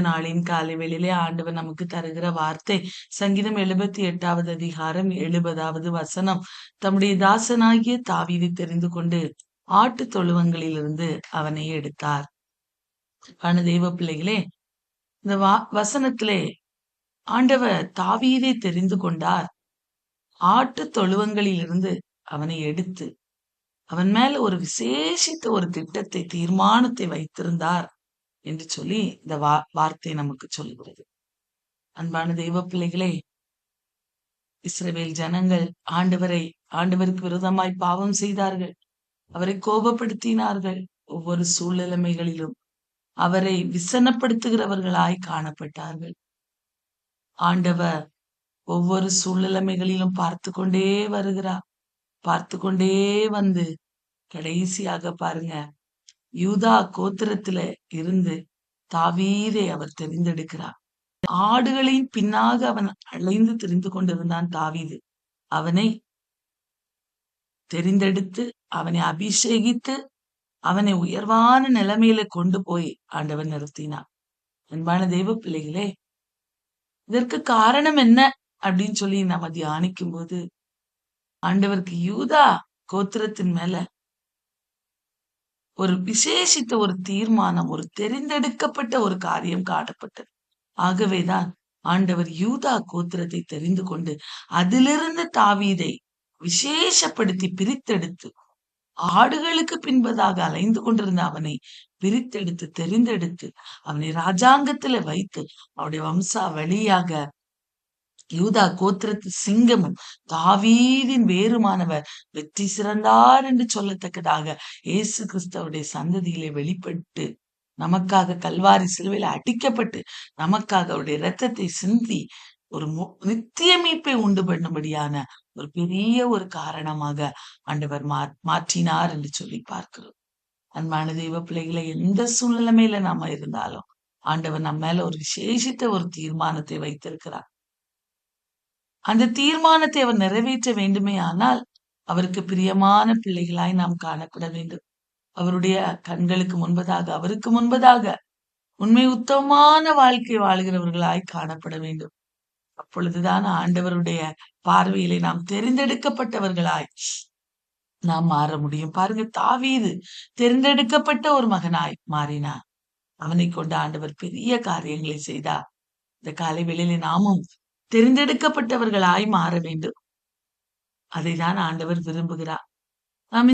நாளின் காலை வேளையிலே ஆண்டவர் நமக்கு தருகிற வார்த்தை சங்கீதம் 78வது அதிகாரம் 70வது வசனம். தம்முடைய தாசனாகிய தாவீதை தெரிந்து கொண்டு ஆட்டு தொழுவங்களிலிருந்து அவனை எடுத்தார். தெய்வ பிள்ளைகளே, இந்த வசனத்திலே ஆண்டவர் தாவீதை தெரிந்து கொண்டார், ஆட்டு தொழுவங்களிலிருந்து அவனை எடுத்து அவன் மேல ஒரு விசேஷித்த ஒரு திட்டத்தை, தீர்மானத்தை வைத்திருந்தார் என்று சொல்லி இந்த வார்த்தை நமக்கு சொல்லுகிறது. அன்பான தெய்வ பிள்ளைகளே, இஸ்ரவேல் ஜனங்கள் ஆண்டவருக்கு விரோதமாய் பாவம் செய்தார்கள், அவரை கோபப்படுத்தினார்கள். ஒவ்வொரு சூழ்நிலைமைகளிலும் அவரை விசனப்படுத்துகிறவர்களாய் காணப்பட்டார்கள். ஆண்டவர் ஒவ்வொரு சூழ்நிலைமைகளிலும் பார்த்து கொண்டே வருகிறார். பார்த்து கொண்டே வந்து கடைசியாக பாருங்க, யூதா கோத்திரத்தில இருந்து தாவீதை அவர் தெரிந்தெடுக்கிறார். ஆடுகளின் பின்னாக அவன் அலைந்து திரிந்து கொண்டிருந்தான் தாவீது. அவனை தெரிந்தெடுத்து, அவனை அபிஷேகித்து, அவனை உயர்வான நிலைமையில கொண்டு போய் ஆண்டவன் நிறுத்தினான். அன்பான தெய்வ பிள்ளைகளே, இதற்கு காரணம் என்ன அப்படின்னு சொல்லி நம்ம தியானிக்கும் போது, ஆண்டவருக்கு யூதா கோத்திரத்தின் மேல ஒரு விசேஷித்த ஒரு தீர்மானம், ஒரு தெரிந்தெடுக்கப்பட்ட ஒரு காரியம் காணப்பட்டது. ஆகவேதான் ஆண்டவர் யூதா கோத்திரத்தை தெரிந்து கொண்டு அதிலிருந்து தாவீதை விசேஷப்படுத்தி பிரித்தெடுத்து, ஆடுகளுக்கு பின்பதாக அலைந்து கொண்டிருந்த அவனை பிரித்தெடுத்து தெரிந்தெடுத்து அவனை ராஜாங்கத்துல வைத்து அவருடைய வம்சா வழியாக யூதா கோத்திரத்து சிங்கமும் தாவீதின் வேறுமானவர் வெற்றி சிறந்தார் என்று சொல்லத்தக்கதாக இயேசு கிறிஸ்தவருடைய சந்ததியிலே வெளிப்பட்டு நமக்காக கல்வாரி சிலுவையில அடிக்கப்பட்டு நமக்காக அவருடைய இரத்தத்தை சிந்தி ஒரு நித்திய மீட்பை உண்டு பண்ணும்படியான ஒரு பெரிய ஒரு காரணமாக ஆண்டவர் மாற்றினார் என்று சொல்லி பார்க்கிறோம். அன்பான தெய்வ பிள்ளைகளை, எந்த சூழ்நிலைமையில நாம இருந்தாலும் ஆண்டவர் நம்ம மேல ஒரு விசேஷித்த ஒரு தீர்மானத்தை வைத்திருக்கிறார். அந்த தீர்மானத்தை அவர் நிறைவேற்ற வேண்டுமே ஆனால் அவருக்கு பிரியமான பிள்ளைகளாய் நாம் காணப்பட வேண்டும். அவருடைய கண்களுக்கு முன்பதாக, அவருக்கு முன்பதாக உண்மை உத்தமமான வாழ்க்கை வாழ்கிறவர்களாய் காணப்பட வேண்டும். அப்பொழுதுதான் ஆண்டவருடைய பார்வையிலே நாம் தெரிந்தெடுக்கப்பட்டவர்களாய் நாம் மாற முடியும். பாருங்க, தாவீது தெரிந்தெடுக்கப்பட்ட ஒரு மகனாய் மாறினார். அவனை கொண்டு ஆண்டவர் பெரிய காரியங்களை செய்தார். இந்த காலை வேளையிலே நாமும் தெரிந்தெடுக்கப்பட்டவர்களாய் மாற வேண்டும். அதைதான் ஆண்டவர் விரும்புகிறார்.